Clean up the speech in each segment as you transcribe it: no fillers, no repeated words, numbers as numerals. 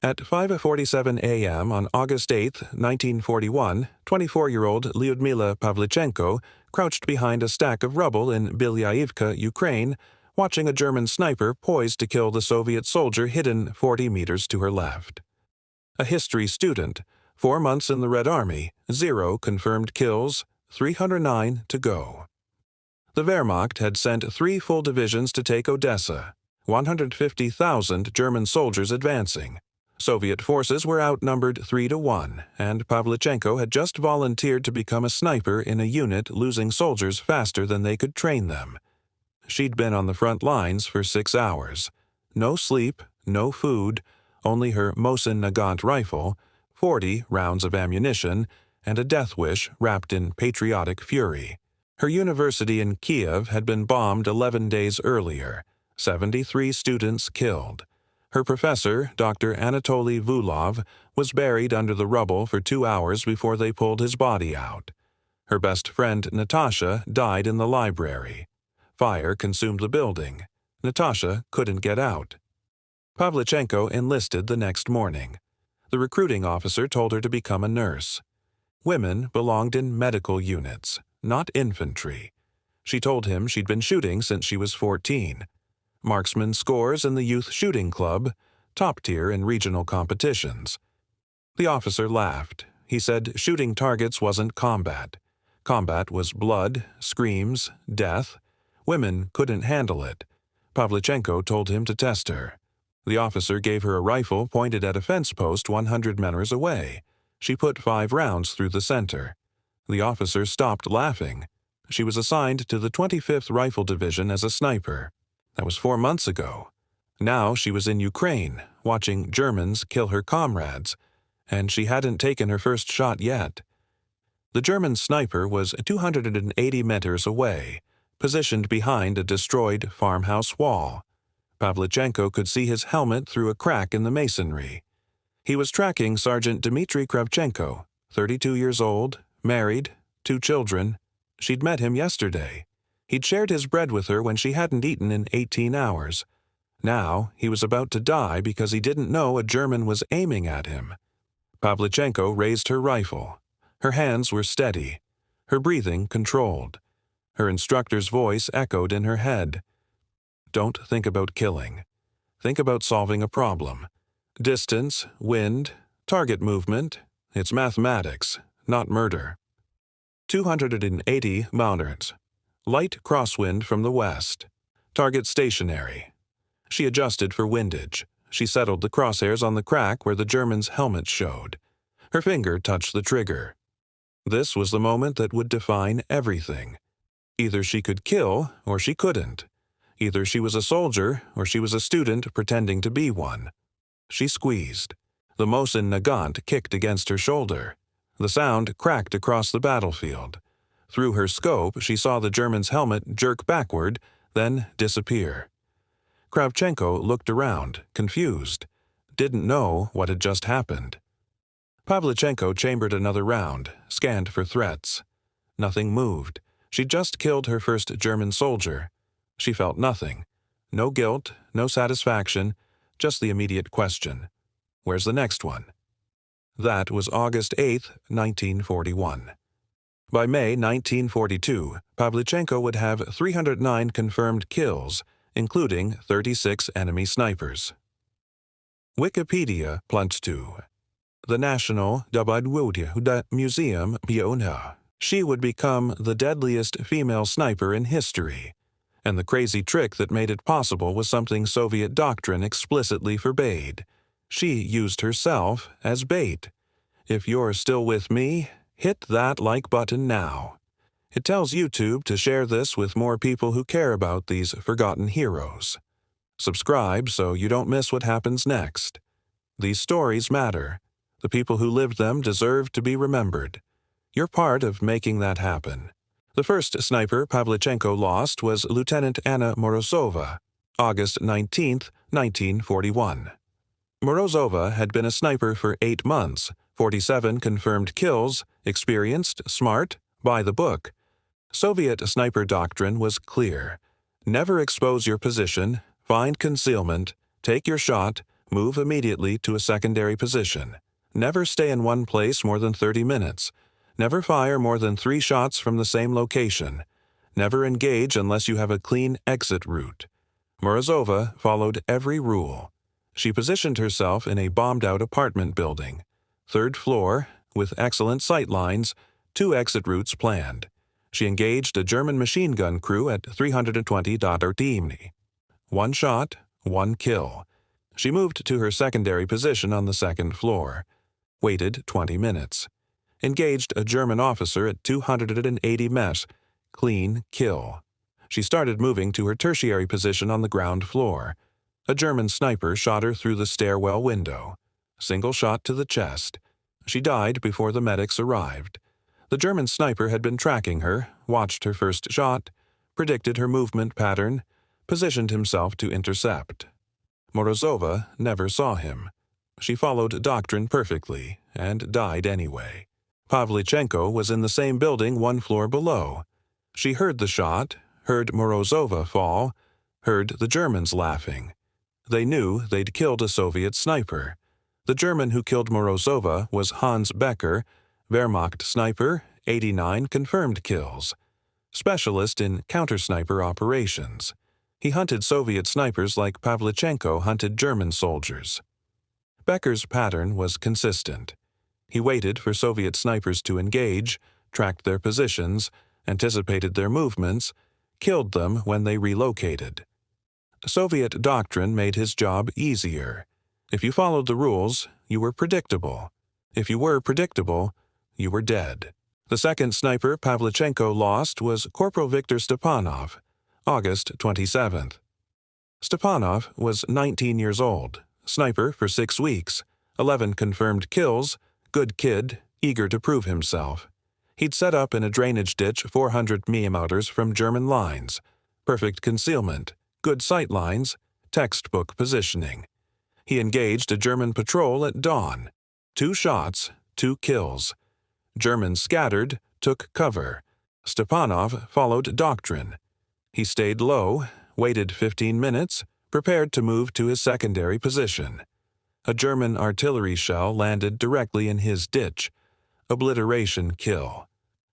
At 5:47 a.m. on August 8, 1941, 24-year-old Lyudmila Pavlichenko crouched behind a stack of rubble in Bielyaivka, Ukraine, watching a German sniper poised to kill the Soviet soldier hidden 40 meters to her left. A history student, 4 months in the Red Army, 0 confirmed kills, 309 to go. The Wehrmacht had sent 3 full divisions to take Odessa, 150,000 German soldiers advancing. Soviet forces were outnumbered 3-1, and Pavlichenko had just volunteered to become a sniper in a unit losing soldiers faster than they could train them. She'd been on the front lines for 6 hours. No sleep, no food, only her Mosin Nagant rifle, 40 rounds of ammunition, and a death wish wrapped in patriotic fury. Her university in Kiev had been bombed 11 days earlier, 73 students killed. Her professor, Dr. Anatoly Vulov, was buried under the rubble for 2 hours before they pulled his body out. Her best friend, Natasha, died in the library. Fire consumed the building. Natasha couldn't get out. Pavlichenko enlisted the next morning. The recruiting officer told her to become a nurse. Women belonged in medical units, not infantry. She told him she'd been shooting since she was 14. Marksman scores in the youth shooting club, top tier in regional competitions. The officer laughed. He said shooting targets wasn't combat. Combat was blood, screams, death. Women couldn't handle it. Pavlichenko told him to test her. The officer gave her a rifle pointed at a fence post 100 meters away. She put 5 rounds through the center. The officer stopped laughing. She was assigned to the 25th Rifle Division as a sniper. That was 4 months ago. Now she was in Ukraine, watching Germans kill her comrades, and she hadn't taken her first shot yet. The German sniper was 280 meters away, positioned behind a destroyed farmhouse wall. Pavlichenko could see his helmet through a crack in the masonry. He was tracking Sergeant Dmitry Kravchenko, 32 years old, married, 2 children. She'd met him yesterday. He'd shared his bread with her when she hadn't eaten in 18 hours. Now he was about to die because he didn't know a German was aiming at him. Pavlichenko raised her rifle. Her hands were steady, her breathing controlled. Her instructor's voice echoed in her head. Don't think about killing. Think about solving a problem. Distance, wind, target movement, it's mathematics, not murder. 280 mounters. Light crosswind from the west. Target stationary. She adjusted for windage. She settled the crosshairs on the crack where the German's helmet showed. Her finger touched the trigger. This was the moment that would define everything. Either she could kill or she couldn't. Either she was a soldier or she was a student pretending to be one. She squeezed. The Mosin Nagant kicked against her shoulder. The sound cracked across the battlefield. Through her scope, she saw the German's helmet jerk backward, then disappear. Kravchenko looked around, confused. Didn't know what had just happened. Pavlichenko chambered another round, scanned for threats. Nothing moved. She'd just killed her first German soldier. She felt nothing. No guilt, no satisfaction, just the immediate question. Where's the next one? That was August 8, 1941. By May 1942, Pavlichenko would have 309 confirmed kills, including 36 enemy snipers. Wikipedia +2. The National WWII Museum Pionha. She would become the deadliest female sniper in history. And the crazy trick that made it possible was something Soviet doctrine explicitly forbade. She used herself as bait. If you're still with me, hit that like button now. It tells YouTube to share this with more people who care about these forgotten heroes. Subscribe so you don't miss what happens next. These stories matter. The people who lived them deserve to be remembered. You're part of making that happen. The first sniper Pavlichenko lost was Lieutenant Anna Morozova, August 19, 1941. Morozova had been a sniper for 8 months, 47 confirmed kills, experienced, smart, by the book. Soviet sniper doctrine was clear. Never expose your position, find concealment, take your shot, Move immediately to a secondary position. Never stay in one place more than 30 minutes. Never fire more than 3 shots from the same location. Never engage unless you have a clean exit route. Morozova followed every rule. She positioned herself in a bombed-out apartment building. 3rd floor, with excellent sight lines, 2 exit routes planned. She engaged a German machine gun crew at 320 Dottertimni. 1 shot, 1 kill. She moved to her secondary position on the 2nd floor. Waited 20 minutes. Engaged a German officer at 280 mesh. Clean kill. She started moving to her tertiary position on the ground floor. A German sniper shot her through the stairwell window. Single shot to the chest. She died before the medics arrived. The German sniper had been tracking her, watched her first shot, predicted her movement pattern, positioned himself to intercept. Morozova never saw him. She followed doctrine perfectly, and died anyway. Pavlichenko was in the same building 1 floor below. She heard the shot, heard Morozova fall, heard the Germans laughing. They knew they'd killed a Soviet sniper. The German who killed Morozova was Hans Becker, Wehrmacht sniper, 89 confirmed kills. Specialist in counter-sniper operations. He hunted Soviet snipers like Pavlichenko hunted German soldiers. Becker's pattern was consistent. He waited for Soviet snipers to engage, tracked their positions, anticipated their movements, killed them when they relocated. Soviet doctrine made his job easier. If you followed the rules, you were predictable. If you were predictable, you were dead. The second sniper Pavlichenko lost was Corporal Viktor Stepanov, August 27th. Stepanov was 19 years old, sniper for 6 weeks, 11 confirmed kills, good kid, eager to prove himself. He'd set up in a drainage ditch 400 meters from German lines, perfect concealment, good sight lines, textbook positioning. He engaged a German patrol at dawn. 2 shots, 2 kills. Germans scattered, took cover. Stepanov followed doctrine. He stayed low, waited 15 minutes, prepared to move to his secondary position. A German artillery shell landed directly in his ditch. Obliteration kill.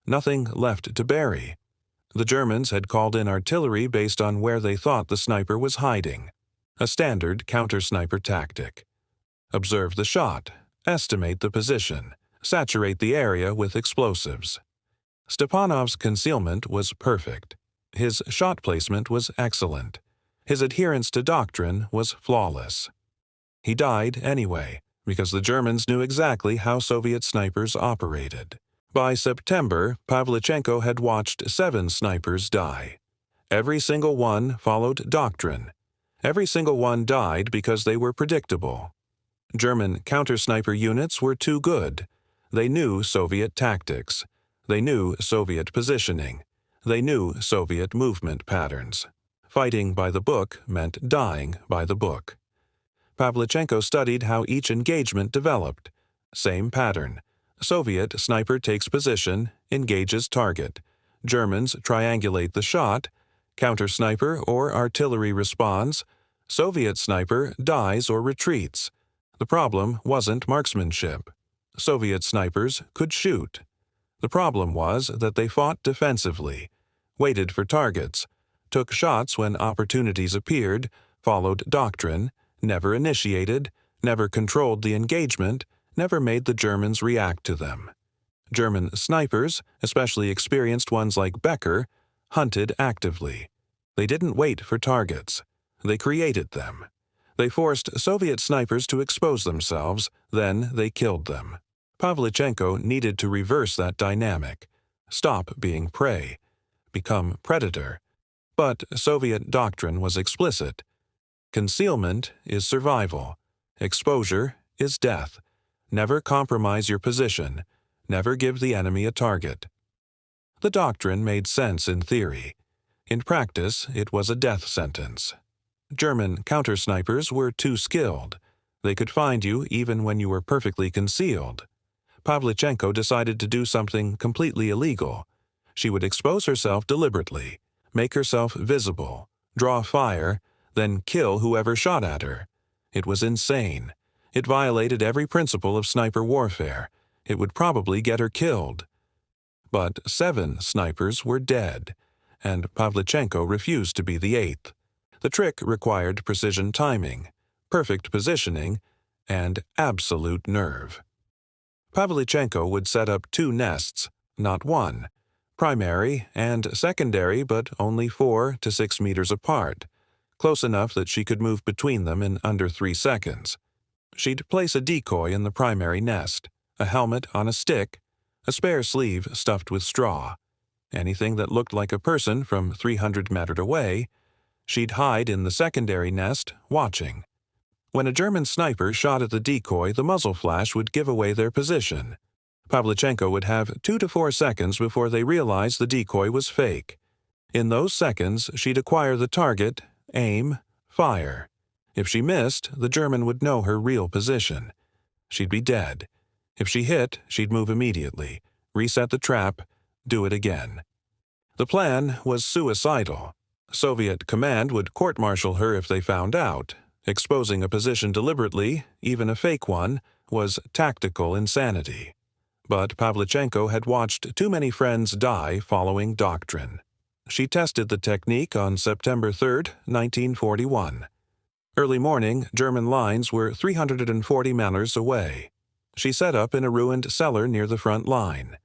Nothing left to bury. The Germans had called in artillery based on where they thought the sniper was hiding. A standard counter-sniper tactic. Observe the shot, estimate the position, saturate the area with explosives. Stepanov's concealment was perfect. His shot placement was excellent. His adherence to doctrine was flawless. He died anyway, because the Germans knew exactly how Soviet snipers operated. By September, Pavlichenko had watched 7 snipers die. Every single one followed doctrine. Every single one died because they were predictable. German counter-sniper units were too good. They knew Soviet tactics. They knew Soviet positioning. They knew Soviet movement patterns. Fighting by the book meant dying by the book. Pavlichenko studied how each engagement developed. Same pattern. Soviet sniper takes position, engages target. Germans triangulate the shot. Counter-sniper or artillery responds. Soviet sniper dies or retreats. The problem wasn't marksmanship. Soviet snipers could shoot. The problem was that they fought defensively, waited for targets, took shots when opportunities appeared, followed doctrine, never initiated, never controlled the engagement, never made the Germans react to them. German snipers, especially experienced ones like Becker, hunted actively. They didn't wait for targets. They created them. They forced Soviet snipers to expose themselves, then they killed them. Pavlichenko needed to reverse that dynamic, stop being prey, become predator. But Soviet doctrine was explicit. Concealment is survival. Exposure is death. Never compromise your position. Never give the enemy a target. The doctrine made sense in theory. In practice, it was a death sentence. German counter-snipers were too skilled. They could find you even when you were perfectly concealed. Pavlichenko decided to do something completely illegal. She would expose herself deliberately, make herself visible, draw fire, then kill whoever shot at her. It was insane. It violated every principle of sniper warfare. It would probably get her killed. But 7 snipers were dead, and Pavlichenko refused to be the 8th. The trick required precision timing, perfect positioning, and absolute nerve. Pavlichenko would set up 2 nests, not 1, primary and secondary, but only 4 to 6 meters apart, close enough that she could move between them in under 3 seconds. She'd place a decoy in the primary nest, a helmet on a stick, a spare sleeve stuffed with straw, anything that looked like a person from 300 meters away. She'd hide in the secondary nest, watching. When a German sniper shot at the decoy, the muzzle flash would give away their position. Pavlichenko would have 2 to 4 seconds before they realized the decoy was fake. In those seconds, she'd acquire the target, aim, fire. If she missed, the German would know her real position. She'd be dead. If she hit, she'd move immediately, reset the trap, do it again. The plan was suicidal. Soviet command would court-martial her if they found out. Exposing a position deliberately, even a fake one, was tactical insanity. But Pavlichenko had watched too many friends die following doctrine. She tested the technique on September 3, 1941. Early morning, German lines were 340 meters away. She set up in a ruined cellar near the front line.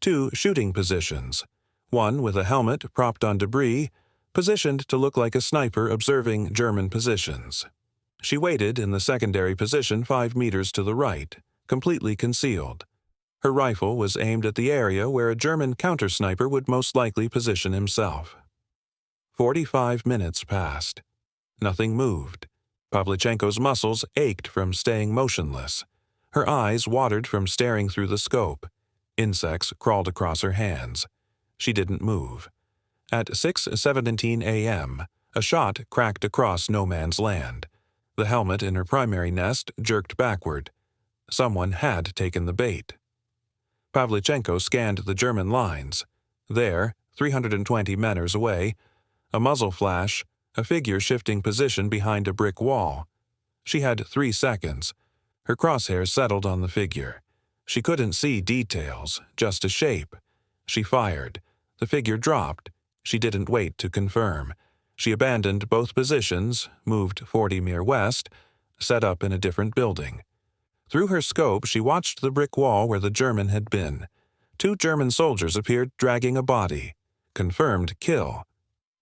2 shooting positions, one with a helmet propped on debris, positioned to look like a sniper observing German positions. She waited in the secondary position 5 meters to the right, completely concealed. Her rifle was aimed at the area where a German counter-sniper would most likely position himself. 45 minutes passed. Nothing moved. Pavlichenko's muscles ached from staying motionless. Her eyes watered from staring through the scope. Insects crawled across her hands. She didn't move. At 6:17 a.m., a shot cracked across no man's land. The helmet in her primary nest jerked backward. Someone had taken the bait. Pavlichenko scanned the German lines. There, 320 meters away, a muzzle flash, a figure shifting position behind a brick wall. She had 3 seconds. Her crosshairs settled on the figure. She couldn't see details, just a shape. She fired. The figure dropped. She didn't wait to confirm. She abandoned both positions, moved 40 meters west, set up in a different building. Through her scope, she watched the brick wall where the German had been. 2 German soldiers appeared dragging a body. Confirmed kill.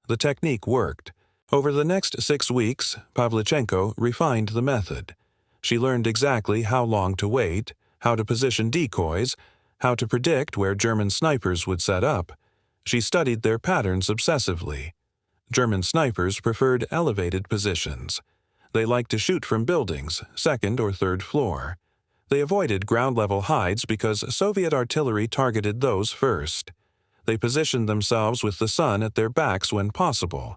The technique worked. Over the next 6 weeks, Pavlichenko refined the method. She learned exactly how long to wait, how to position decoys, how to predict where German snipers would set up. She studied their patterns obsessively. German snipers preferred elevated positions. They liked to shoot from buildings, 2nd or 3rd floor. They avoided ground-level hides because Soviet artillery targeted those first. They positioned themselves with the sun at their backs when possible.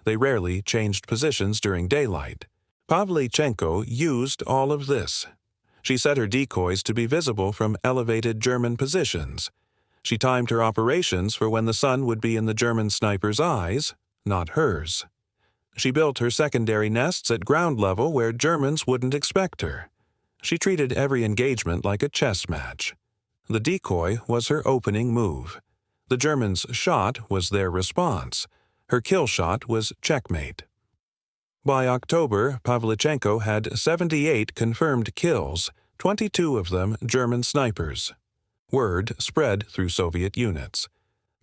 They rarely changed positions during daylight. Pavlichenko used all of this. She set her decoys to be visible from elevated German positions. She timed her operations for when the sun would be in the German sniper's eyes, not hers. She built her secondary nests at ground level where Germans wouldn't expect her. She treated every engagement like a chess match. The decoy was her opening move. The Germans' shot was their response. Her kill shot was checkmate. By October, Pavlichenko had 78 confirmed kills, 22 of them German snipers. Word spread through Soviet units.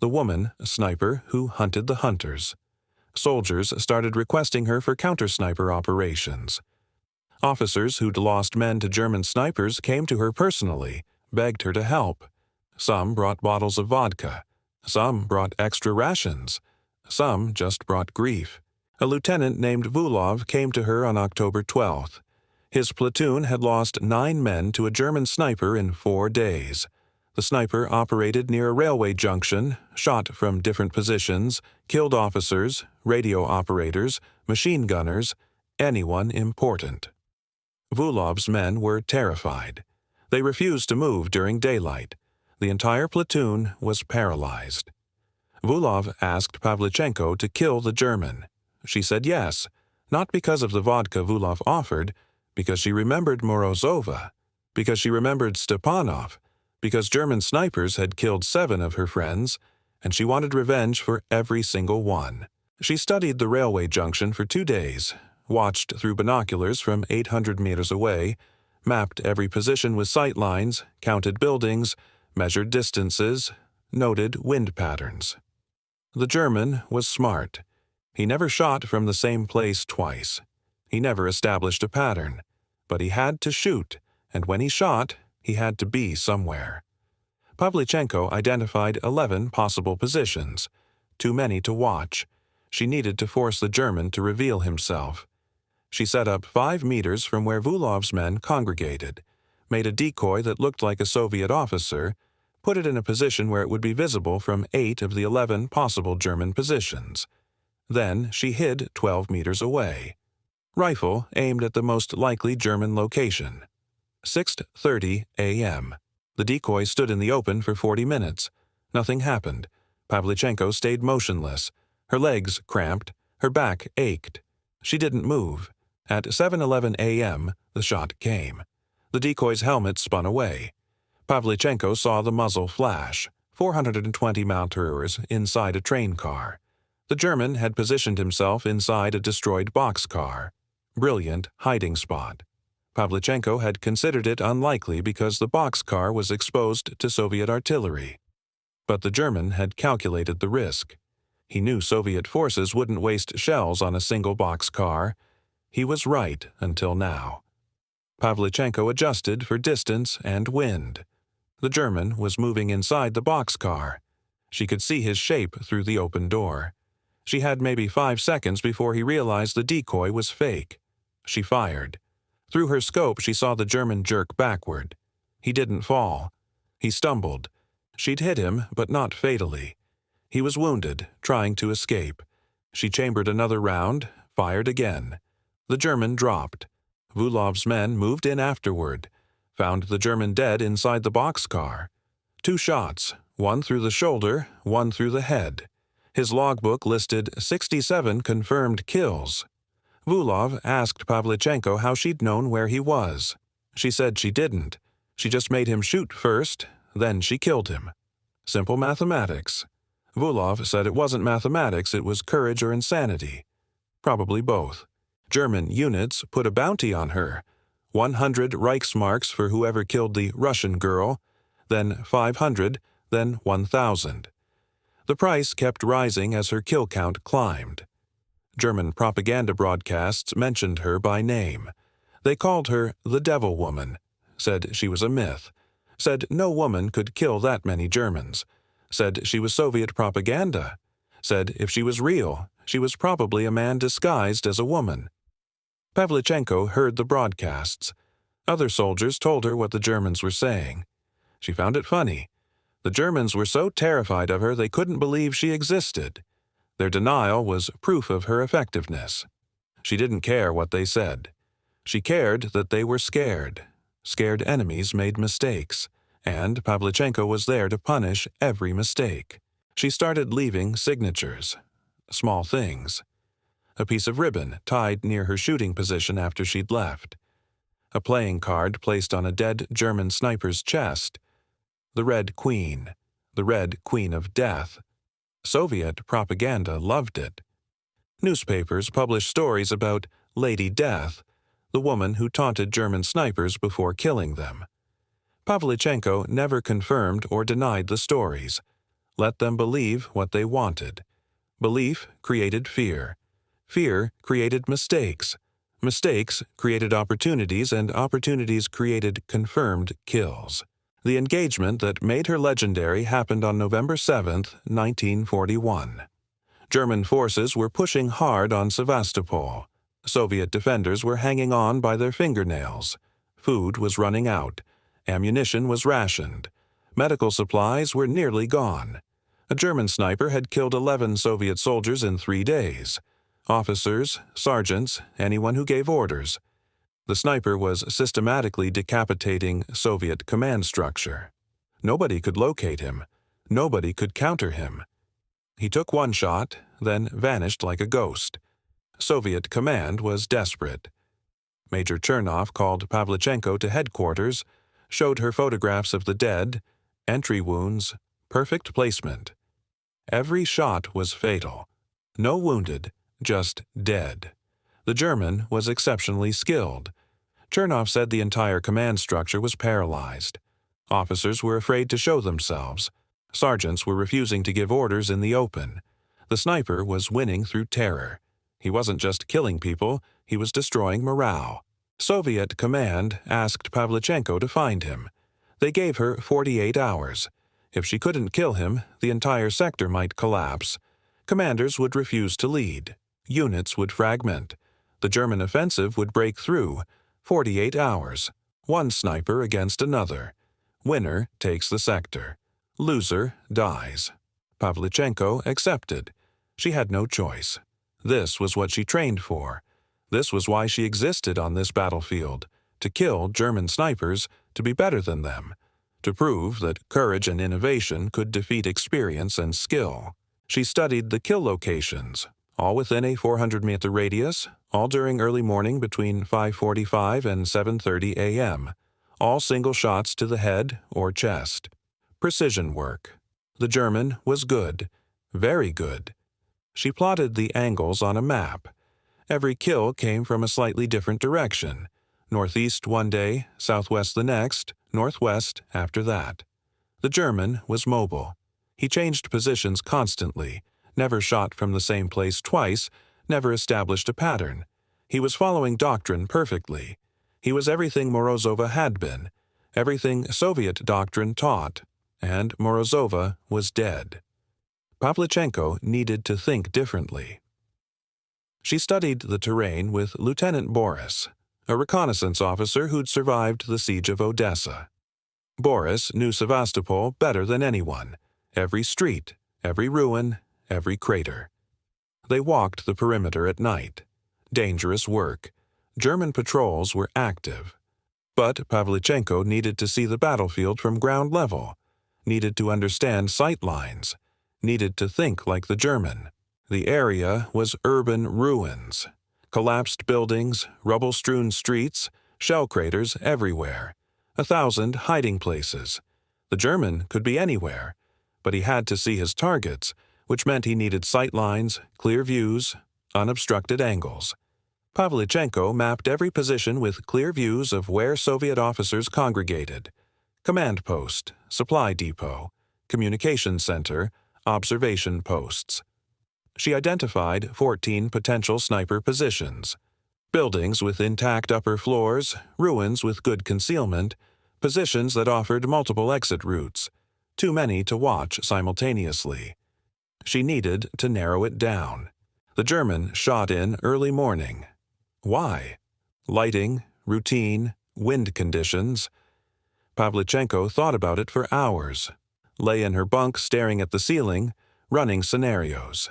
The woman, a sniper who hunted the hunters. Soldiers started requesting her for counter-sniper operations. Officers who'd lost men to German snipers came to her personally, begged her to help. Some brought bottles of vodka. Some brought extra rations. Some just brought grief. A lieutenant named Vulov came to her on October 12th. His platoon had lost 9 men to a German sniper in 4 days. The sniper operated near a railway junction, shot from different positions, killed officers, radio operators, machine gunners, anyone important. Vulov's men were terrified. They refused to move during daylight. The entire platoon was paralyzed. Vulov asked Pavlichenko to kill the German. She said yes. Not because of the vodka Vulov offered, because she remembered Morozova, because she remembered Stepanov, because German snipers had killed 7 of her friends, and she wanted revenge for every single one. She studied the railway junction for 2 days, watched through binoculars from 800 meters away, mapped every position with sight lines, counted buildings, measured distances, noted wind patterns. The German was smart. He never shot from the same place twice. He never established a pattern. But he had to shoot, and when he shot, he had to be somewhere. Pavlichenko identified 11 possible positions, too many to watch. She needed to force the German to reveal himself. She set up 5 meters from where Vulov's men congregated, made a decoy that looked like a Soviet officer, put it in a position where it would be visible from 8 of the 11 possible German positions. Then she hid 12 meters away. Rifle aimed at the most likely German location. 6:30 a.m. The decoy stood in the open for 40 minutes. Nothing happened. Pavlichenko stayed motionless. Her legs cramped. Her back ached. She didn't move. At 7:11 a.m., the shot came. The decoy's helmet spun away. Pavlichenko saw the muzzle flash, 420 Mauteurers inside a train car. The German had positioned himself inside a destroyed boxcar. Brilliant hiding spot. Pavlichenko had considered it unlikely because the boxcar was exposed to Soviet artillery. But the German had calculated the risk. He knew Soviet forces wouldn't waste shells on a single boxcar. He was right until now. Pavlichenko adjusted for distance and wind. The German was moving inside the boxcar. She could see his shape through the open door. She had maybe 5 seconds before he realized the decoy was fake. She fired. Through her scope, she saw the German jerk backward. He didn't fall. He stumbled. She'd hit him, but not fatally. He was wounded, trying to escape. She chambered another round, fired again. The German dropped. Vulov's men moved in afterward, found the German dead inside the boxcar. 2 shots, one through the shoulder, one through the head. His logbook listed 67 confirmed kills. Vulov asked Pavlichenko how she'd known where he was. She said she didn't. She just made him shoot first, then she killed him. Simple mathematics. Vulov said it wasn't mathematics, it was courage or insanity. Probably both. German units put a bounty on her. 100 Reichsmarks for whoever killed the Russian girl, then 500, then 1,000. The price kept rising as her kill count climbed. German propaganda broadcasts mentioned her by name. They called her the Devil Woman, said she was a myth, said no woman could kill that many Germans, said she was Soviet propaganda, said if she was real, she was probably a man disguised as a woman. Pavlichenko heard the broadcasts. Other soldiers told her what the Germans were saying. She found it funny. The Germans were so terrified of her they couldn't believe she existed. Their denial was proof of her effectiveness. She didn't care what they said. She cared that they were scared. Scared enemies made mistakes, and Pavlichenko was there to punish every mistake. She started leaving signatures. Small things. A piece of ribbon tied near her shooting position after she'd left. A playing card placed on a dead German sniper's chest. The Red Queen. The Red Queen of Death. Soviet propaganda loved it. Newspapers published stories about Lady Death, the woman who taunted German snipers before killing them. Pavlichenko never confirmed or denied the stories. Let them believe what they wanted. Belief created fear. Fear created mistakes. Mistakes created opportunities, and opportunities created confirmed kills. The engagement that made her legendary happened on November 7, 1941. German forces were pushing hard on Sevastopol. Soviet defenders were hanging on by their fingernails. Food was running out. Ammunition was rationed. Medical supplies were nearly gone. A German sniper had killed 11 Soviet soldiers in 3 days. Officers, sergeants, anyone who gave orders. The sniper was systematically decapitating Soviet command structure. Nobody could locate him. Nobody could counter him. He took 1 shot, then vanished like a ghost. Soviet command was desperate. Major Chernov called Pavlichenko to headquarters, showed her photographs of the dead, entry wounds, perfect placement. Every shot was fatal. No wounded, just dead. The German was exceptionally skilled. Chernov said the entire command structure was paralyzed. Officers were afraid to show themselves. Sergeants were refusing to give orders in the open. The sniper was winning through terror. He wasn't just killing people, he was destroying morale. Soviet command asked Pavlichenko to find him. They gave her 48 hours. If she couldn't kill him, the entire sector might collapse. Commanders would refuse to lead. Units would fragment. The German offensive would break through. 48 hours. One sniper against another. Winner takes the sector. Loser dies. Pavlichenko accepted. She had no choice. This was what she trained for. This was why she existed on this battlefield. To kill German snipers, to be better than them. To prove that courage and innovation could defeat experience and skill. She studied the kill locations, all within a 400-meter radius, all during early morning between 5:45 and 7:30 a.m., all single shots to the head or chest. Precision work. The German was good, very good. She plotted the angles on a map. Every kill came from a slightly different direction. Northeast one day, southwest the next, northwest after that. The German was mobile. He changed positions constantly, never shot from the same place twice, never established a pattern. He was following doctrine perfectly. He was everything Morozova had been, everything Soviet doctrine taught, and Morozova was dead. Pavlichenko needed to think differently. She studied the terrain with Lieutenant Boris, a reconnaissance officer who'd survived the siege of Odessa. Boris knew Sevastopol better than anyone, every street, every ruin, every crater. They walked the perimeter at night. Dangerous work. German patrols were active. But Pavlichenko needed to see the battlefield from ground level, needed to understand sight lines, needed to think like the German. The area was urban ruins. Collapsed buildings, rubble-strewn streets, shell craters everywhere. 1,000 hiding places. The German could be anywhere, but he had to see his targets, which meant he needed sight lines, clear views, unobstructed angles. Pavlichenko mapped every position with clear views of where Soviet officers congregated. Command post, supply depot, communication center, observation posts. She identified 14 potential sniper positions. Buildings with intact upper floors, ruins with good concealment, positions that offered multiple exit routes, too many to watch simultaneously. She needed to narrow it down. The German shot in early morning. Why? Lighting, routine, wind conditions. Pavlichenko thought about it for hours, lay in her bunk staring at the ceiling, running scenarios.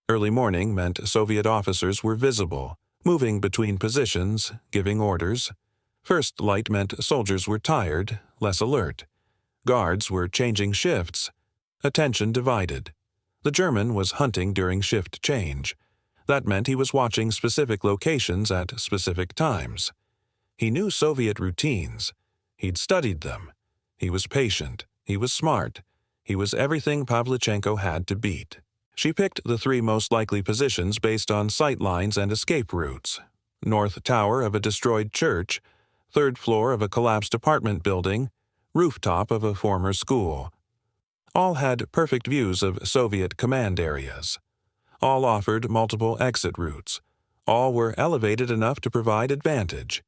Early morning meant Soviet officers were visible, moving between positions, giving orders. First light meant soldiers were tired, less alert. Guards were changing shifts. Attention divided. The German was hunting during shift change. That meant he was watching specific locations at specific times. He knew Soviet routines. He'd studied them. He was patient. He was smart. He was everything Pavlichenko had to beat. She picked the 3 most likely positions based on sight lines and escape routes. North tower of a destroyed church, 3rd floor of a collapsed apartment building, rooftop of a former school. All had perfect views of Soviet command areas. All offered multiple exit routes. All were elevated enough to provide advantage.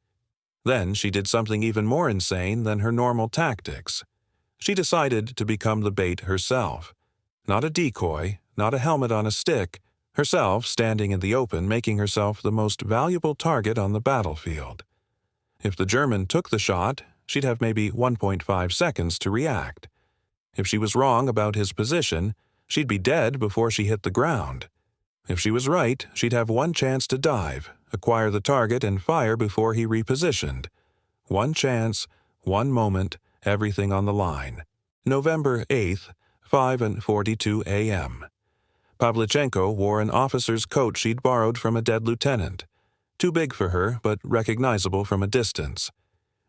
Then she did something even more insane than her normal tactics. She decided to become the bait herself. Not a decoy, not a helmet on a stick, herself standing in the open, making herself the most valuable target on the battlefield. If the German took the shot, she'd have maybe 1.5 seconds to react. If she was wrong about his position, she'd be dead before she hit the ground. If she was right, she'd have one chance to dive, acquire the target, and fire before he repositioned. One chance, one moment, everything on the line. November 8th, 5:42 a.m. Pavlichenko wore an officer's coat she'd borrowed from a dead lieutenant. Too big for her, but recognizable from a distance.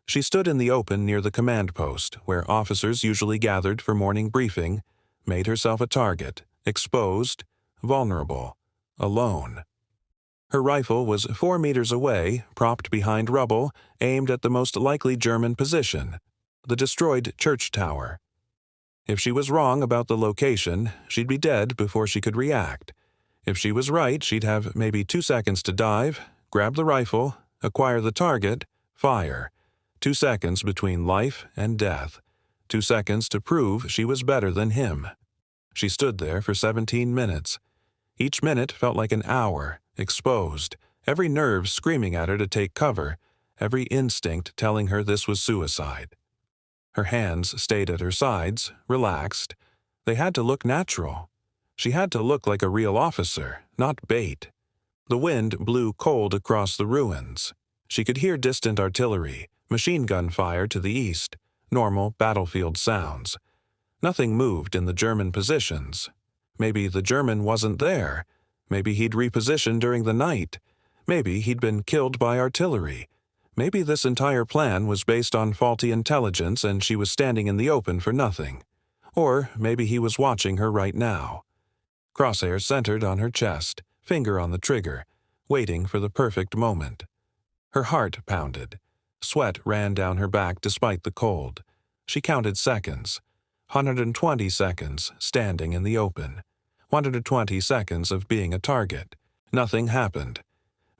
She stood in the open near the command post, where officers usually gathered for morning briefing, made herself a target, exposed, vulnerable, alone. Her rifle was 4 meters away, propped behind rubble, aimed at the most likely German position, the destroyed church tower. If she was wrong about the location, she'd be dead before she could react. If she was right, she'd have maybe 2 seconds to dive, grab the rifle, acquire the target, fire. 2 seconds between life and death. 2 seconds to prove she was better than him. She stood there for 17 minutes. Each minute felt like an hour, exposed, every nerve screaming at her to take cover, every instinct telling her this was suicide. Her hands stayed at her sides, relaxed. They had to look natural. She had to look like a real officer, not bait. The wind blew cold across the ruins. She could hear distant artillery, machine gun fire to the east, normal battlefield sounds. Nothing moved in the German positions. Maybe the German wasn't there. Maybe he'd repositioned during the night. Maybe he'd been killed by artillery. Maybe this entire plan was based on faulty intelligence and she was standing in the open for nothing. Or maybe he was watching her right now. Crosshairs centered on her chest, finger on the trigger, waiting for the perfect moment. Her heart pounded. Sweat ran down her back despite the cold. She counted seconds. 120 seconds standing in the open. 120 seconds of being a target. Nothing happened.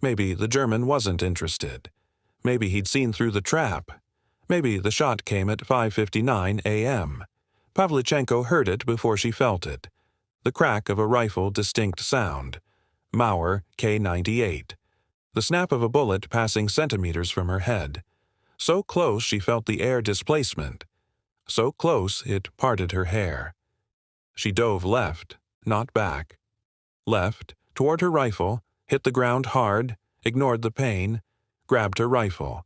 Maybe the German wasn't interested. Maybe he'd seen through the trap. Maybe the shot came at 5:59 a.m. Pavlichenko heard it before she felt it. The crack of a rifle distinct sound. Mauer K98. The snap of a bullet passing centimeters from her head. So close she felt the air displacement. So close it parted her hair. She dove left, not back. Left, toward her rifle, hit the ground hard, ignored the pain, grabbed her rifle.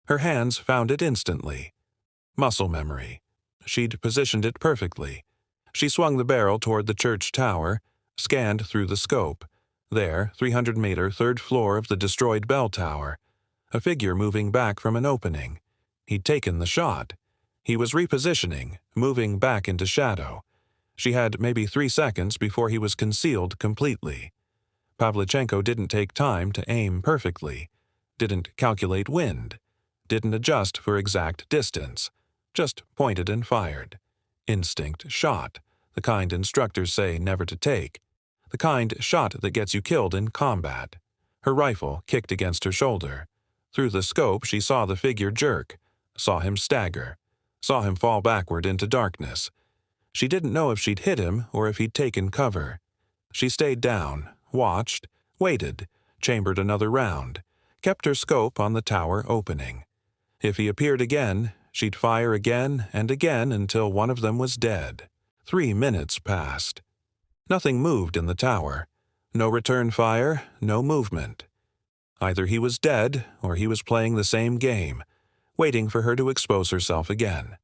Her hands found it instantly. Muscle memory. She'd positioned it perfectly. She swung the barrel toward the church tower, scanned through the scope. There, 300-meter third floor of the destroyed bell tower. A figure moving back from an opening. He'd taken the shot. He was repositioning, moving back into shadow. She had maybe 3 seconds before he was concealed completely. Pavlichenko didn't take time to aim perfectly. Didn't calculate wind. Didn't adjust for exact distance. Just pointed and fired. Instinct shot. The kind instructors say never to take. The kind shot that gets you killed in combat. Her rifle kicked against her shoulder. Through the scope she saw the figure jerk. Saw him stagger. Saw him fall backward into darkness. She didn't know if she'd hit him or if he'd taken cover. She stayed down, watched, waited, chambered another round, kept her scope on the tower opening. If he appeared again, she'd fire again and again until one of them was dead. 3 minutes passed. Nothing moved in the tower. No return fire, no movement. Either he was dead or he was playing the same game, waiting for her to expose herself again.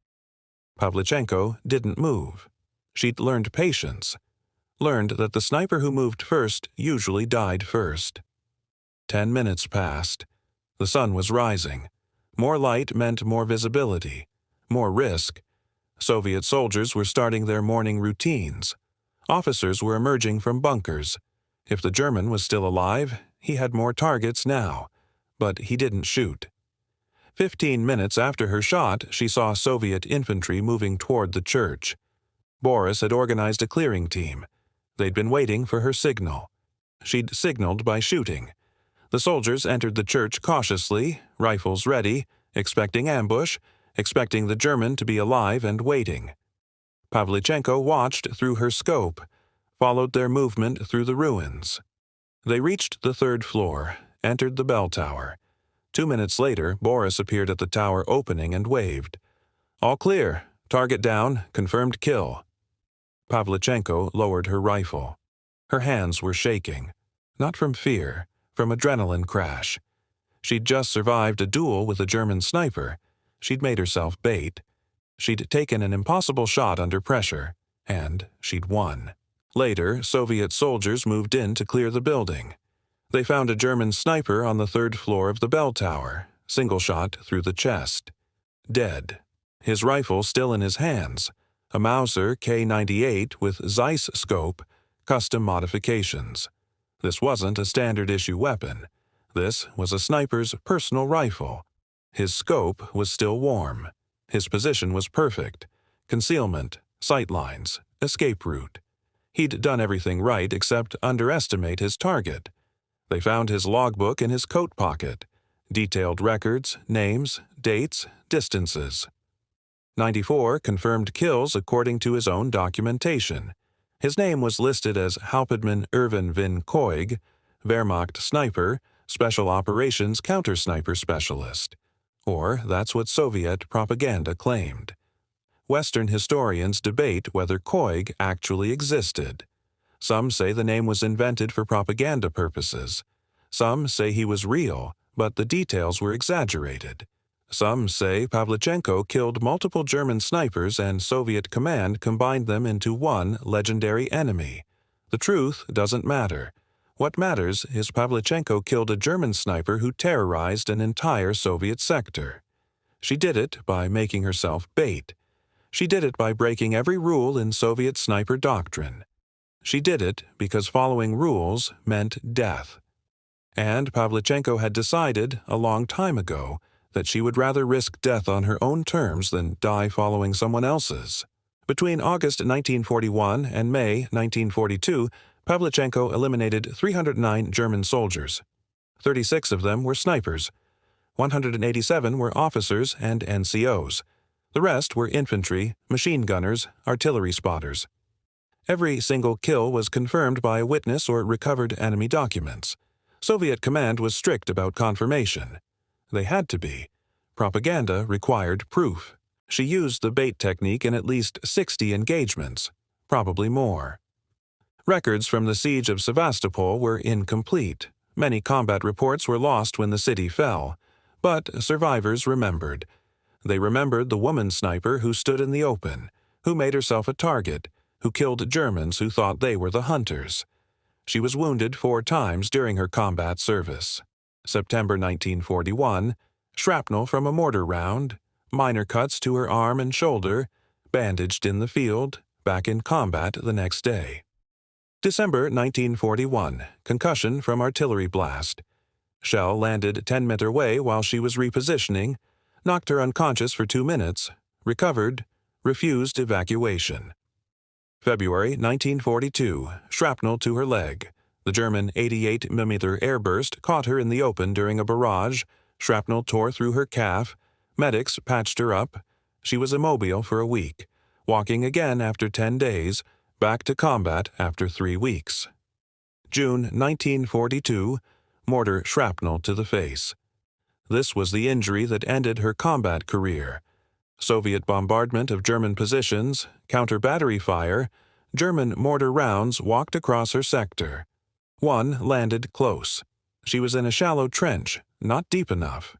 Pavlichenko didn't move. She'd learned patience. Learned that the sniper who moved first usually died first. 10 minutes passed. The sun was rising. More light meant more visibility, more risk. Soviet soldiers were starting their morning routines. Officers were emerging from bunkers. If the German was still alive, he had more targets now, but he didn't shoot. 15 minutes after her shot, she saw Soviet infantry moving toward the church. Boris had organized a clearing team. They'd been waiting for her signal. She'd signaled by shooting. The soldiers entered the church cautiously, rifles ready, expecting ambush, expecting the German to be alive and waiting. Pavlichenko watched through her scope, followed their movement through the ruins. They reached the third floor, entered the bell tower. 2 minutes later, Boris appeared at the tower opening and waved. "All clear. Target down. Confirmed kill." Pavlichenko lowered her rifle. Her hands were shaking. Not from fear, from adrenaline crash. She'd just survived a duel with a German sniper. She'd made herself bait. She'd taken an impossible shot under pressure, and she'd won. Later, Soviet soldiers moved in to clear the building. They found a German sniper on the third floor of the bell tower, single shot through the chest. Dead. His rifle still in his hands, a Mauser K98 with Zeiss scope, custom modifications. This wasn't a standard-issue weapon. This was a sniper's personal rifle. His scope was still warm. His position was perfect. Concealment, sight lines, escape route. He'd done everything right except underestimate his target. They found his logbook in his coat pocket. Detailed records, names, dates, distances. 94 confirmed kills according to his own documentation. His name was listed as Hauptmann Erwin Vin Koig, Wehrmacht sniper, Special Operations counter-sniper specialist. Or that's what Soviet propaganda claimed. Western historians debate whether Koig actually existed. Some say the name was invented for propaganda purposes. Some say he was real, but the details were exaggerated. Some say Pavlichenko killed multiple German snipers and Soviet command combined them into one legendary enemy. The truth doesn't matter. What matters is Pavlichenko killed a German sniper who terrorized an entire Soviet sector. She did it by making herself bait. She did it by breaking every rule in Soviet sniper doctrine. She did it because following rules meant death. And Pavlichenko had decided, a long time ago, that she would rather risk death on her own terms than die following someone else's. Between August 1941 and May 1942, Pavlichenko eliminated 309 German soldiers. 36 of them were snipers. 187 were officers and NCOs. The rest were infantry, machine gunners, artillery spotters. Every single kill was confirmed by a witness or recovered enemy documents. Soviet command was strict about confirmation. They had to be. Propaganda required proof. She used the bait technique in at least 60 engagements, probably more. Records from the siege of Sevastopol were incomplete. Many combat reports were lost when the city fell, but survivors remembered. They remembered the woman sniper who stood in the open, who made herself a target, who killed Germans who thought they were the hunters. She was wounded 4 times during her combat service. September 1941, shrapnel from a mortar round, minor cuts to her arm and shoulder, bandaged in the field, back in combat the next day. December 1941, concussion from artillery blast. Shell landed 10 meters away while she was repositioning, knocked her unconscious for 2 minutes, recovered, refused evacuation. February 1942, shrapnel to her leg. The German 88mm airburst caught her in the open during a barrage, shrapnel tore through her calf, medics patched her up. She was immobile for a week, walking again after 10 days, back to combat after 3 weeks. June 1942, mortar shrapnel to the face. This was the injury that ended her combat career. Soviet bombardment of German positions, counter-battery fire, German mortar rounds walked across her sector. One landed close. She was in a shallow trench, not deep enough.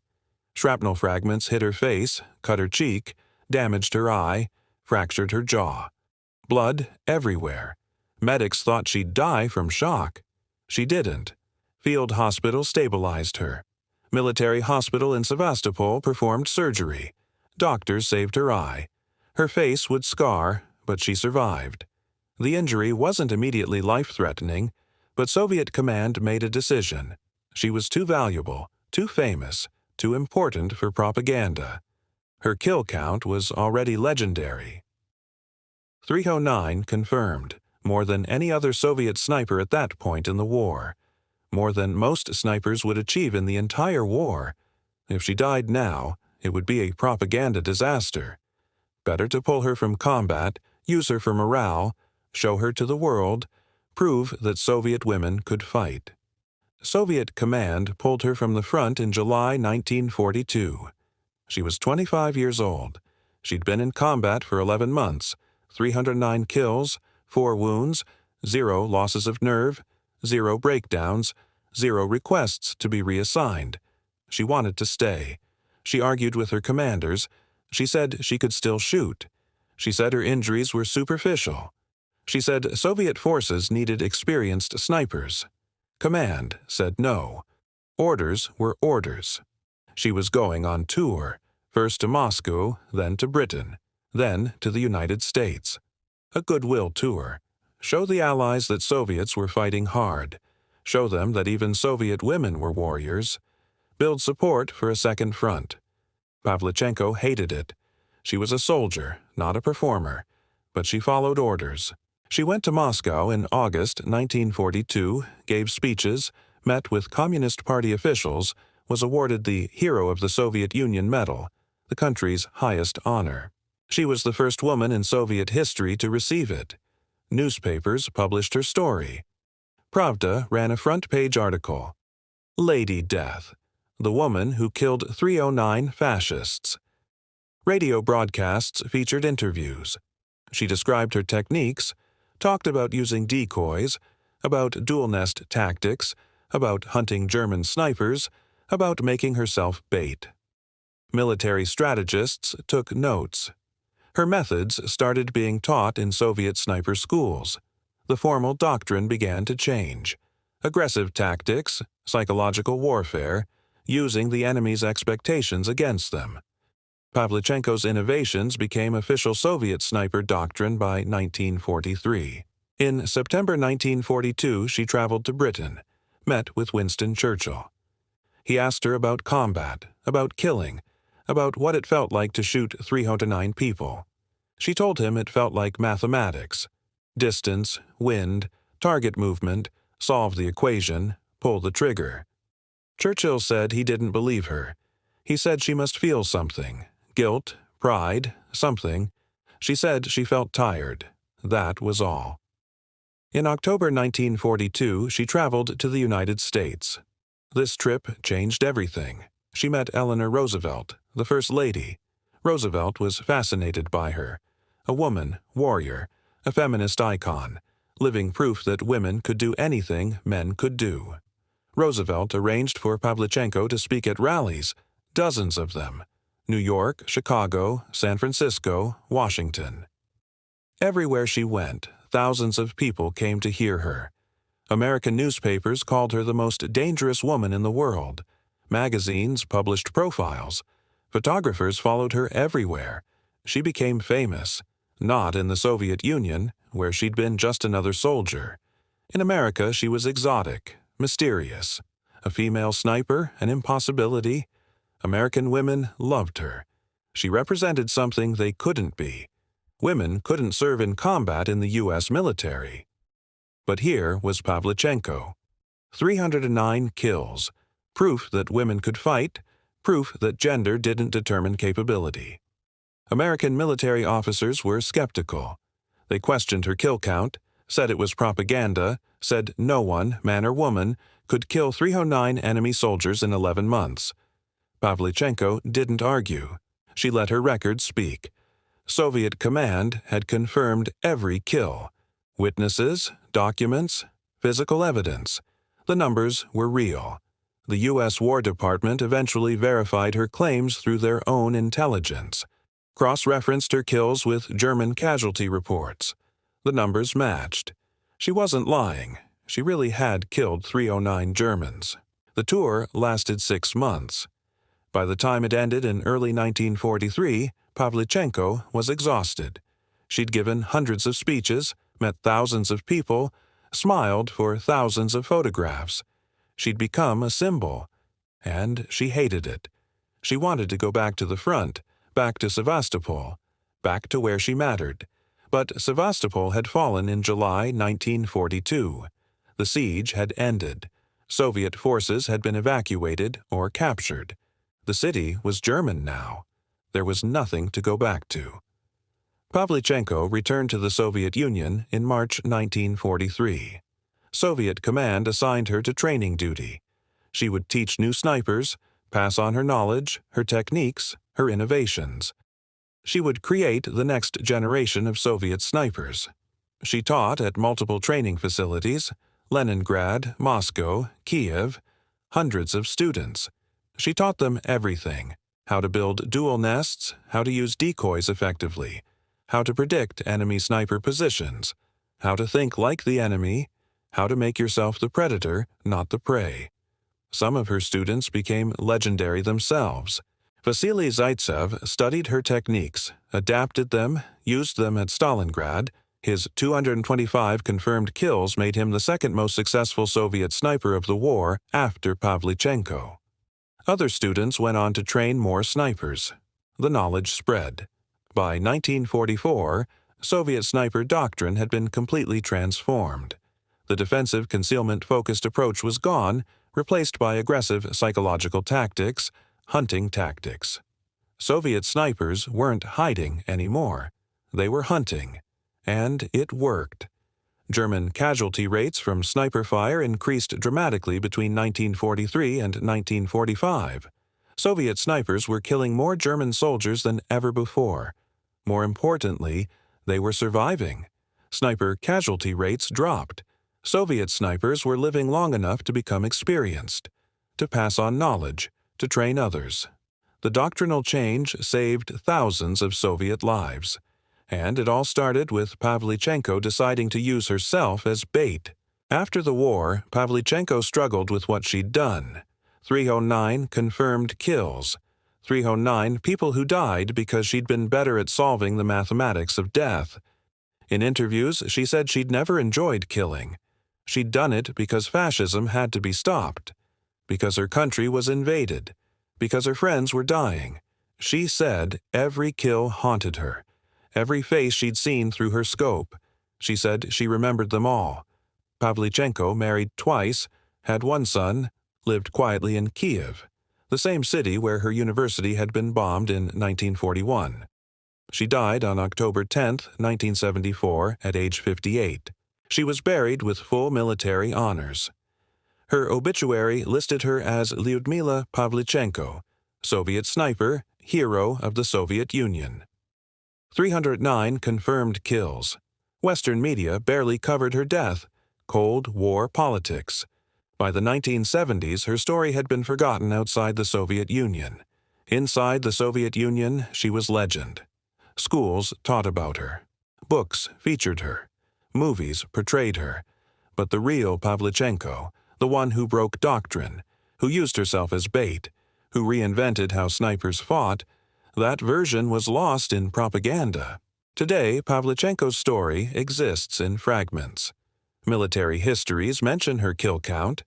Shrapnel fragments hit her face, cut her cheek, damaged her eye, fractured her jaw. Blood everywhere. Medics thought she'd die from shock. She didn't. Field hospital stabilized her. Military hospital in Sevastopol performed surgery. Doctors saved her eye. Her face would scar, but she survived. The injury wasn't immediately life-threatening, but Soviet command made a decision. She was too valuable, too famous, too important for propaganda. Her kill count was already legendary. 309 confirmed, more than any other Soviet sniper at that point in the war. More than most snipers would achieve in the entire war. If she died now, it would be a propaganda disaster. Better to pull her from combat, use her for morale, show her to the world, prove that Soviet women could fight. Soviet command pulled her from the front in July 1942. She was 25 years old. She'd been in combat for 11 months, 309 kills, 4 wounds, 0 losses of nerve, 0 breakdowns, 0 requests to be reassigned. She wanted to stay. She argued with her commanders. She said she could still shoot. She said her injuries were superficial. She said Soviet forces needed experienced snipers. Command said no. Orders were orders. She was going on tour, first to Moscow, then to Britain, then to the United States. A goodwill tour. Show the Allies that Soviets were fighting hard. Show them that even Soviet women were warriors. Build support for a second front. Pavlichenko hated it. She was a soldier, not a performer, but she followed orders. She went to Moscow in August 1942, gave speeches, met with Communist Party officials, was awarded the Hero of the Soviet Union Medal, the country's highest honor. She was the first woman in Soviet history to receive it. Newspapers published her story. Pravda ran a front-page article. Lady Death, the woman who killed 309 fascists. Radio broadcasts featured interviews. She described her techniques, talked about using decoys, about dual nest tactics, about hunting German snipers, about making herself bait. Military strategists took notes. Her methods started being taught in Soviet sniper schools. The formal doctrine began to change. Aggressive tactics, psychological warfare, using the enemy's expectations against them. Pavlichenko's innovations became official Soviet sniper doctrine by 1943. In September 1942, she traveled to Britain, met with Winston Churchill. He asked her about combat, about killing, about what it felt like to shoot 309 people. She told him it felt like mathematics. Distance, wind, target movement, solve the equation, pull the trigger. Churchill said he didn't believe her. He said she must feel something, guilt, pride, something. She said she felt tired. That was all. In October 1942, she traveled to the United States. This trip changed everything. She met Eleanor Roosevelt, the First Lady. Roosevelt was fascinated by her. A woman, warrior, a feminist icon, living proof that women could do anything men could do. Roosevelt arranged for Pavlichenko to speak at rallies, dozens of them. New York, Chicago, San Francisco, Washington. Everywhere she went, thousands of people came to hear her. American newspapers called her the most dangerous woman in the world. Magazines published profiles. Photographers followed her everywhere. She became famous, not in the Soviet Union, where she'd been just another soldier. In America, she was exotic, mysterious. A female sniper, an impossibility. American women loved her. She represented something they couldn't be. Women couldn't serve in combat in the U.S. military. But here was Pavlichenko. 309 kills. Proof that women could fight. Proof that gender didn't determine capability. American military officers were skeptical. They questioned her kill count, said it was propaganda, said no one, man or woman, could kill 309 enemy soldiers in 11 months. Pavlichenko didn't argue. She let her record speak. Soviet command had confirmed every kill. Witnesses, documents, physical evidence. The numbers were real. The U.S. War Department eventually verified her claims through their own intelligence. Cross-referenced her kills with German casualty reports. The numbers matched. She wasn't lying. She really had killed 309 Germans. The tour lasted 6 months. By the time it ended in early 1943, Pavlichenko was exhausted. She'd given hundreds of speeches, met thousands of people, smiled for thousands of photographs. She'd become a symbol. And she hated it. She wanted to go back to the front, back to Sevastopol, back to where she mattered. But Sevastopol had fallen in July 1942. The siege had ended. Soviet forces had been evacuated or captured. The city was German now. There was nothing to go back to. Pavlichenko returned to the Soviet Union in March 1943. Soviet command assigned her to training duty. She would teach new snipers, pass on her knowledge, her techniques, her innovations. She would create the next generation of Soviet snipers. She taught at multiple training facilities, Leningrad, Moscow, Kiev, hundreds of students. She taught them everything: how to build dual nests, how to use decoys effectively, how to predict enemy sniper positions. how to think like the enemy, how to make yourself the predator, not the prey. Some of her students became legendary themselves. Vasily Zaitsev studied her techniques, adapted them, used them at Stalingrad. His 225 confirmed kills made him the second most successful Soviet sniper of the war after Pavlichenko. Other students went on to train more snipers. The knowledge spread. By 1944, Soviet sniper doctrine had been completely transformed. The defensive concealment-focused approach was gone, replaced by aggressive psychological tactics, hunting tactics. Soviet snipers weren't hiding anymore. They were hunting. And it worked. German casualty rates from sniper fire increased dramatically between 1943 and 1945. Soviet snipers were killing more German soldiers than ever before. More importantly, they were surviving. Sniper casualty rates dropped. Soviet snipers were living long enough to become experienced, to pass on knowledge, to train others. The doctrinal change saved thousands of Soviet lives. And it all started with Pavlichenko deciding to use herself as bait. After the war, Pavlichenko struggled with what she'd done. 309 confirmed kills. 309 people who died because she'd been better at solving the mathematics of death. In interviews, she said she'd never enjoyed killing. She'd done it because fascism had to be stopped, because her country was invaded, because her friends were dying. She said every kill haunted her. Every face she'd seen through her scope. She said she remembered them all. Pavlichenko married twice, had one son, lived quietly in Kiev, the same city where her university had been bombed in 1941. She died on October 10, 1974, at age 58. She was buried with full military honors. Her obituary listed her as Lyudmila Pavlichenko, Soviet sniper, hero of the Soviet Union. 309 confirmed kills. Western media barely covered her death. Cold War politics. By the 1970s, her story had been forgotten outside the Soviet Union. Inside the Soviet Union, she was legend. Schools taught about her. Books featured her. Movies portrayed her. But the real Pavlichenko, the one who broke doctrine, who used herself as bait, who reinvented how snipers fought, that version was lost in propaganda. Today, Pavlichenko's story exists in fragments. Military histories mention her kill count.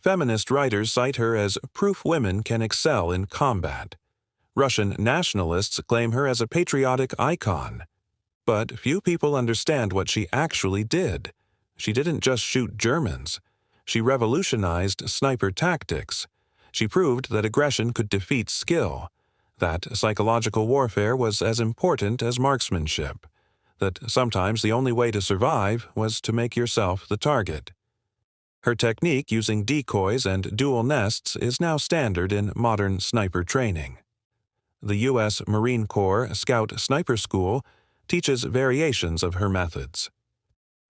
Feminist writers cite her as proof women can excel in combat. Russian nationalists claim her as a patriotic icon. But few people understand what she actually did. She didn't just shoot Germans. She revolutionized sniper tactics. She proved that aggression could defeat skill, that psychological warfare was as important as marksmanship, that sometimes the only way to survive was to make yourself the target. Her technique using decoys and dual nests is now standard in modern sniper training. The U.S. Marine Corps Scout Sniper School teaches variations of her methods.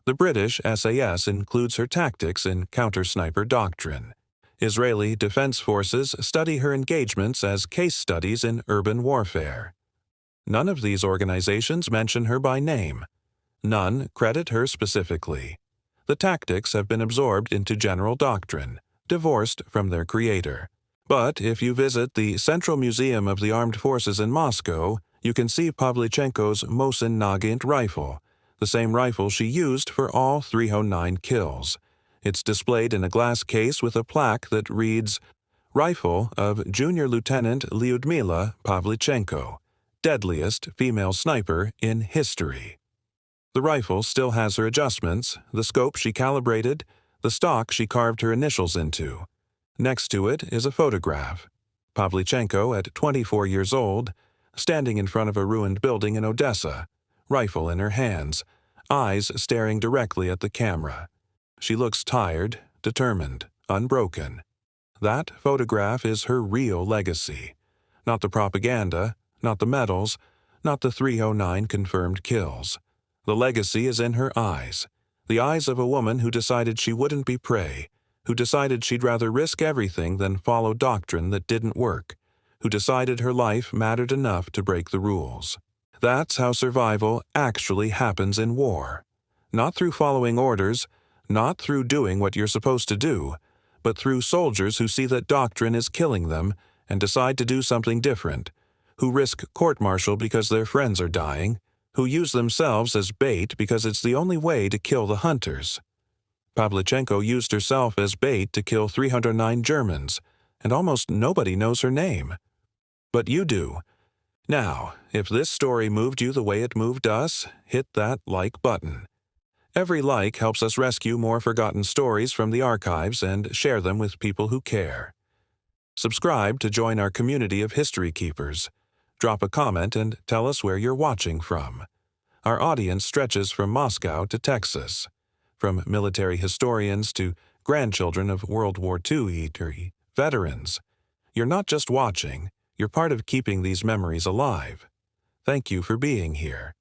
The British SAS includes her tactics in counter-sniper doctrine. Israeli Defense Forces study her engagements as case studies in urban warfare. None of these organizations mention her by name. None credit her specifically. The tactics have been absorbed into general doctrine, divorced from their creator. But if you visit the Central Museum of the Armed Forces in Moscow, you can see Pavlichenko's Mosin Nagant rifle, the same rifle she used for all 309 kills. It's displayed in a glass case with a plaque that reads, Rifle of Junior Lieutenant Lyudmila Pavlichenko, deadliest female sniper in history. The rifle still has her adjustments, the scope she calibrated, the stock she carved her initials into. Next to it is a photograph. Pavlichenko, at 24 years old, standing in front of a ruined building in Odessa, rifle in her hands, eyes staring directly at the camera. She looks tired, determined, unbroken. That photograph is her real legacy. Not the propaganda, not the medals, not the 309 confirmed kills. The legacy is in her eyes. The eyes of a woman who decided she wouldn't be prey, who decided she'd rather risk everything than follow doctrine that didn't work, who decided her life mattered enough to break the rules. That's how survival actually happens in war. Not through following orders, not through doing what you're supposed to do, but through soldiers who see that doctrine is killing them and decide to do something different, who risk court-martial because their friends are dying, who use themselves as bait because it's the only way to kill the hunters. Pavlichenko used herself as bait to kill 309 Germans, and almost nobody knows her name. But you do. Now, if this story moved you the way it moved us, hit that like button. Every like helps us rescue more forgotten stories from the archives and share them with people who care. Subscribe to join our community of history keepers. Drop a comment and tell us where you're watching from. Our audience stretches from Moscow to Texas, from military historians to grandchildren of World War II veterans. You're not just watching, you're part of keeping these memories alive. Thank you for being here.